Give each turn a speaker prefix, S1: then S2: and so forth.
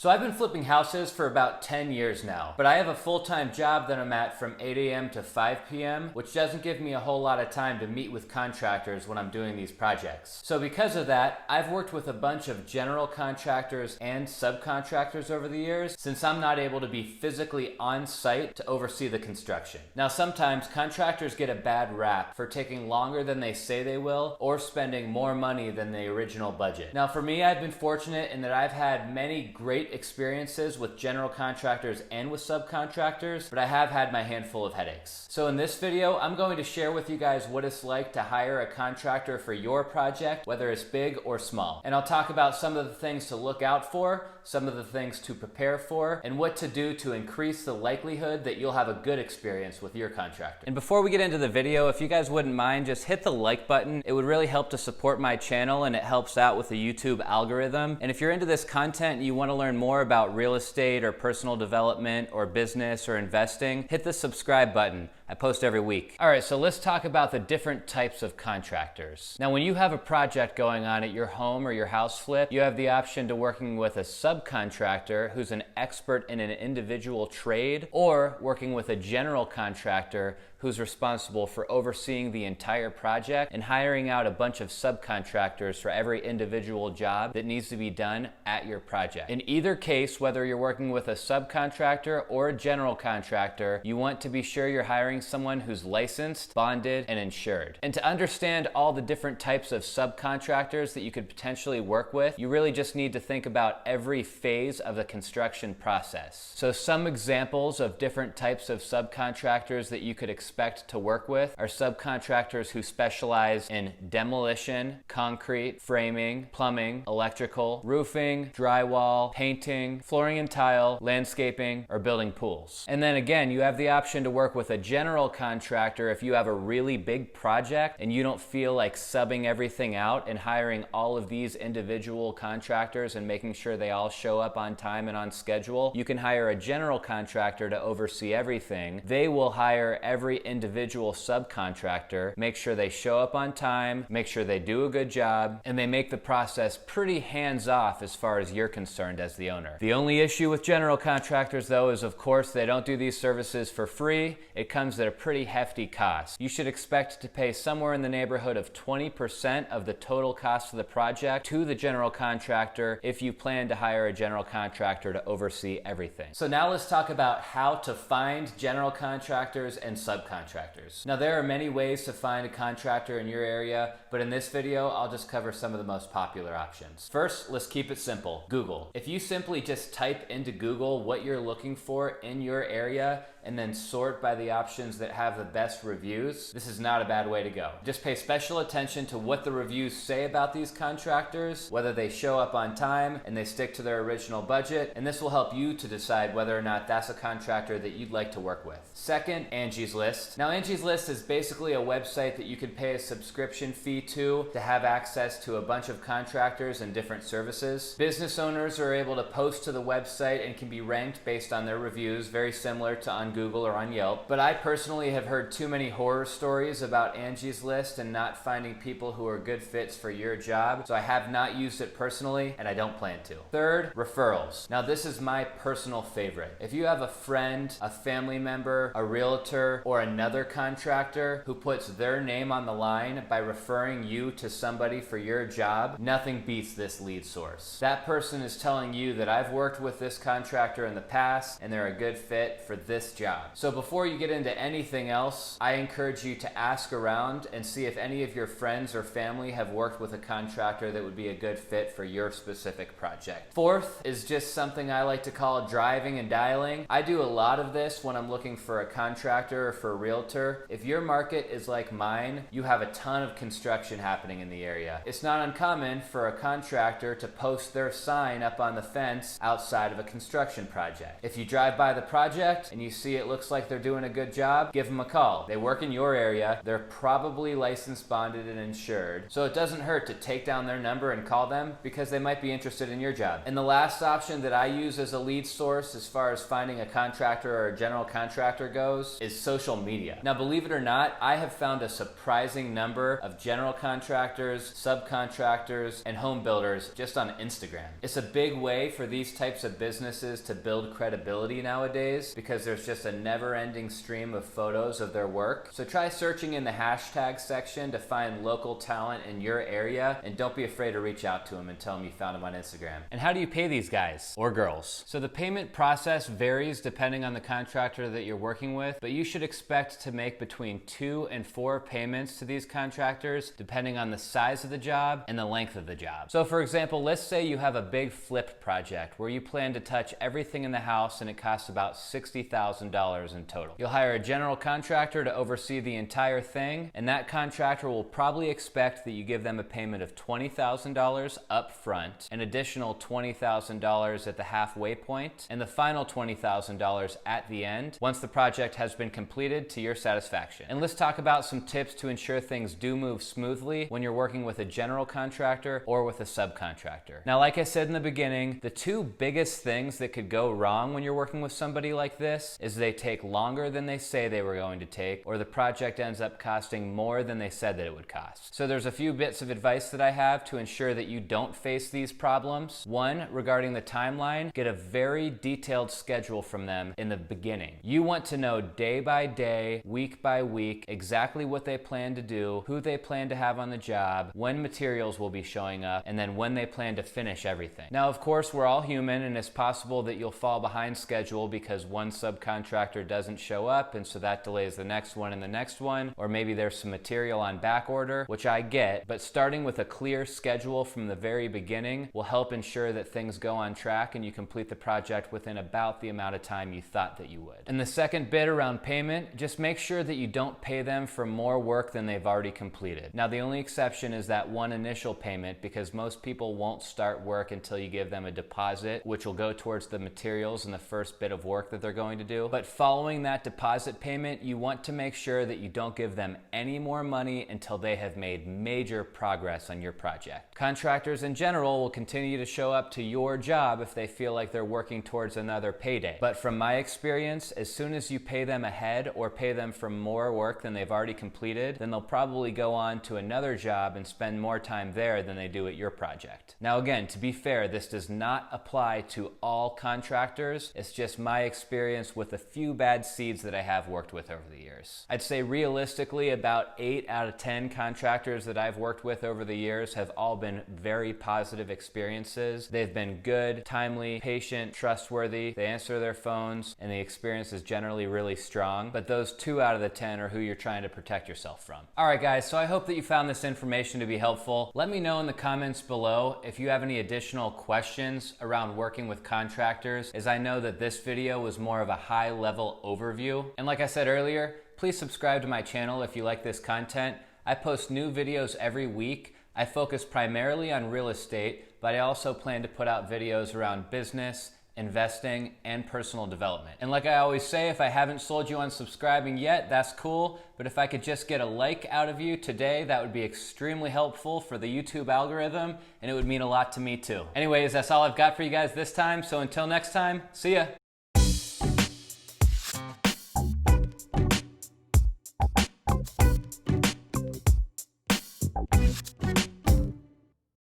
S1: So I've been flipping houses for about 10 years now, but I have a full-time job that I'm at from 8 a.m. to 5 p.m., which doesn't give me a whole lot of time to meet with contractors when I'm doing these projects. So because of that, I've worked with a bunch of general contractors and subcontractors over the years, since I'm not able to be physically on site to oversee the construction. Now sometimes contractors get a bad rap for taking longer than they say they will, or spending more money than the original budget. Now for me, I've been fortunate in that I've had many great experiences with general contractors and with subcontractors, but I have had my handful of headaches. So in this video, I'm going to share with you guys what it's like to hire a contractor for your project, whether it's big or small. And I'll talk about some of the things to look out for, some of the things to prepare for, and what to do to increase the likelihood that you'll have a good experience with your contractor. And before we get into the video, if you guys wouldn't mind, just hit the like button. It would really help to support my channel, and it helps out with the YouTube algorithm. And if you're into this content and you want to learn more about real estate or personal development or business or investing, hit the subscribe button. I post every week. All right, so let's talk about the different types of contractors. Now, when you have a project going on at your home or your house flip, you have the option to working with a subcontractor who's an expert in an individual trade, or working with a general contractor who's responsible for overseeing the entire project and hiring out a bunch of subcontractors for every individual job that needs to be done at your project. In either case, whether you're working with a subcontractor or a general contractor, you want to be sure you're hiring someone who's licensed, bonded, and insured. And to understand all the different types of subcontractors that you could potentially work with, you really just need to think about every phase of the construction process. So some examples of different types of subcontractors that you could expect to work with are subcontractors who specialize in demolition, concrete, framing, plumbing, electrical, roofing, drywall, painting, flooring and tile, landscaping, or building pools. And then again, you have the option to work with a general contractor if you have a really big project and you don't feel like subbing everything out and hiring all of these individual contractors and making sure they all show up on time and on schedule. You can hire a general contractor to oversee everything. They will hire every individual subcontractor, make sure they show up on time, make sure they do a good job, and they make the process pretty hands-off as far as you're concerned as the owner. The only issue with general contractors, though, is of course they don't do these services for free. It comes at a pretty hefty cost. You should expect to pay somewhere in the neighborhood of 20% of the total cost of the project to the general contractor if you plan to hire a general contractor to oversee everything. So now let's talk about how to find general contractors and subcontractors. Now there are many ways to find a contractor in your area, but in this video I'll just cover some of the most popular options. First, let's keep it simple. Google. If you simply just type into Google what you're looking for in your area and then sort by the options that have the best reviews, this is not a bad way to go. Just pay special attention to what the reviews say about these contractors, whether they show up on time and they stick to their original budget, and this will help you to decide whether or not that's a contractor that you'd like to work with. Second, Angie's List. Now Angie's List is basically a website that you could pay a subscription fee to have access to a bunch of contractors and different services. Business owners are able to post to the website and can be ranked based on their reviews, very similar to on Google or on Yelp. But I personally have heard too many horror stories about Angie's List and not finding people who are good fits for your job, so I have not used it personally and I don't plan to. Third, referrals. Now this is my personal favorite. If you have a friend, a family member, a realtor, or another contractor who puts their name on the line by referring you to somebody for your job, nothing beats this lead source. That person is telling you that I've worked with this contractor in the past and they're a good fit for this job. So before you get into anything else, I encourage you to ask around and see if any of your friends or family have worked with a contractor that would be a good fit for your specific project. Fourth is just something I like to call driving and dialing. I do a lot of this when I'm looking for a contractor or for a realtor. If your market is like mine, you have a ton of construction happening in the area. It's not uncommon for a contractor to post their sign up on the fence outside of a construction project. If you drive by the project and you see it looks like they're doing a good job, job, give them a call. They work in your area, they're probably licensed, bonded, and insured, so it doesn't hurt to take down their number and call them because they might be interested in your job. And the last option that I use as a lead source as far as finding a contractor or a general contractor goes is social media. Now, believe it or not, I have found a surprising number of general contractors, subcontractors, and home builders just on Instagram. It's a big way for these types of businesses to build credibility nowadays because there's just a never-ending stream of photos of their work. So try searching in the hashtag section to find local talent in your area, and don't be afraid to reach out to them and tell them you found them on Instagram. And how do you pay these guys or girls? So the payment process varies depending on the contractor that you're working with, but you should expect to make between 2 and 4 payments to these contractors depending on the size of the job and the length of the job. So for example, let's say you have a big flip project where you plan to touch everything in the house and it costs about $60,000 in total. You'll hire a general contractor to oversee the entire thing, and that contractor will probably expect that you give them a payment of $20,000 up front, an additional $20,000 at the halfway point, and the final $20,000 at the end once the project has been completed to your satisfaction. And let's talk about some tips to ensure things do move smoothly when you're working with a general contractor or with a subcontractor. Now, like I said in the beginning, the 2 biggest things that could go wrong when you're working with somebody like this is they take longer than they say they were going to take, or the project ends up costing more than they said that it would cost. So there's a few bits of advice that I have to ensure that you don't face these problems. 1, regarding the timeline, get a very detailed schedule from them in the beginning. You want to know day by day, week by week, exactly what they plan to do, who they plan to have on the job, when materials will be showing up, and then when they plan to finish everything. Now, of course, we're all human, and it's possible that you'll fall behind schedule because one subcontractor doesn't show up, and so that delays the next one and the next one, or maybe there's some material on back order, which I get, but starting with a clear schedule from the very beginning will help ensure that things go on track and you complete the project within about the amount of time you thought that you would. And the second bit around payment, just make sure that you don't pay them for more work than they've already completed. Now, the only exception is that one initial payment, because most people won't start work until you give them a deposit, which will go towards the materials and the first bit of work that they're going to do. But following that deposit payment, you want to make sure that you don't give them any more money until they have made major progress on your project. Contractors in general will continue to show up to your job if they feel like they're working towards another payday. But from my experience, as soon as you pay them ahead or pay them for more work than they've already completed, then they'll probably go on to another job and spend more time there than they do at your project. Now again, to be fair, this does not apply to all contractors. It's just my experience with a few bad seeds that I have worked with over the years. I'd say realistically about 8 out of 10 contractors that I've worked with over the years have all been very positive experiences. They've been good, timely, patient, trustworthy. They answer their phones, and the experience is generally really strong. But those 2 out of the 10 are who you're trying to protect yourself from. All right, guys, so I hope that you found this information to be helpful. Let me know in the comments below if you have any additional questions around working with contractors, as I know that this video was more of a high-level overview. And like I said earlier, please subscribe to my channel if you like this content. I post new videos every week. I focus primarily on real estate, but I also plan to put out videos around business, investing, and personal development. And like I always say, if I haven't sold you on subscribing yet, that's cool, but if I could just get a like out of you today, that would be extremely helpful for the YouTube algorithm, and it would mean a lot to me too. Anyways, that's all I've got for you guys this time, so until next time, see ya.